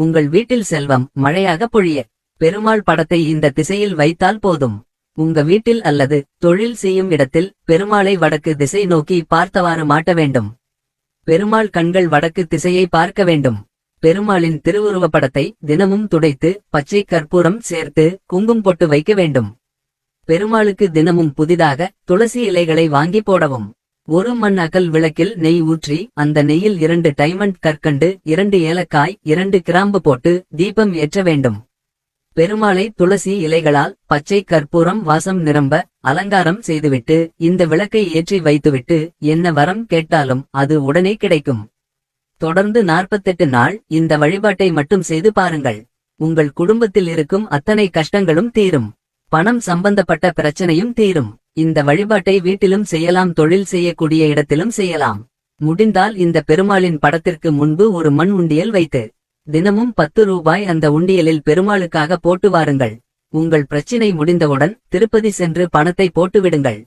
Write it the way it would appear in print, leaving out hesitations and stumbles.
உங்கள் வீட்டில் செல்வம் மழையாக பொழிய பெருமாள் படத்தை இந்த திசையில் வைத்தால் போதும். உங்க வீட்டில் அல்லது தொழில் செய்யும் இடத்தில் பெருமாளை வடக்கு திசை நோக்கி பார்த்தவாறு மாட்ட வேண்டும். பெருமாள் கண்கள் வடக்கு திசையை பார்க்க வேண்டும். பெருமாளின் திருவுருவப் படத்தை தினமும் துடைத்து பச்சை கற்பூரம் சேர்த்து குங்குமம் பொட்டு வைக்க வேண்டும். பெருமாளுக்கு தினமும் புதிதாக துளசி இலைகளை வாங்கி போடவும். ஒரு மண் அகல் விளக்கில் நெய் ஊற்றி அந்த நெய்யில் 2 டைமண்ட் கற்கண்டு 2 ஏலக்காய் 2 கிராம்பு போட்டு தீபம் ஏற்ற வேண்டும். பெருமாளை துளசி இலைகளால் பச்சை கற்பூரம் வாசம் நிரம்ப அலங்காரம் செய்துவிட்டு இந்த விளக்கை ஏற்றி வைத்துவிட்டு என்ன வரம் கேட்டாலும் அது உடனே கிடைக்கும். தொடர்ந்து 48 நாள் இந்த வழிபாட்டை மட்டும் செய்து பாருங்கள். உங்கள் குடும்பத்தில் இருக்கும் அத்தனை கஷ்டங்களும் தீரும். பணம் சம்பந்தப்பட்ட பிரச்சனையும் தீரும். இந்த வழிபாட்டை வீட்டிலும் செய்யலாம், தொழில் செய்யக்கூடிய இடத்திலும் செய்யலாம். முடிந்தால் இந்த பெருமாளின் படத்திற்கு முன்பு ஒரு மண் உண்டியல் வைத்து தினமும் 10 ரூபாய் அந்த உண்டியலில் பெருமாளுக்காக போட்டு வாருங்கள். உங்கள் பிரச்சினை முடிந்தவுடன் திருப்பதி சென்று பணத்தை போட்டுவிடுங்கள்.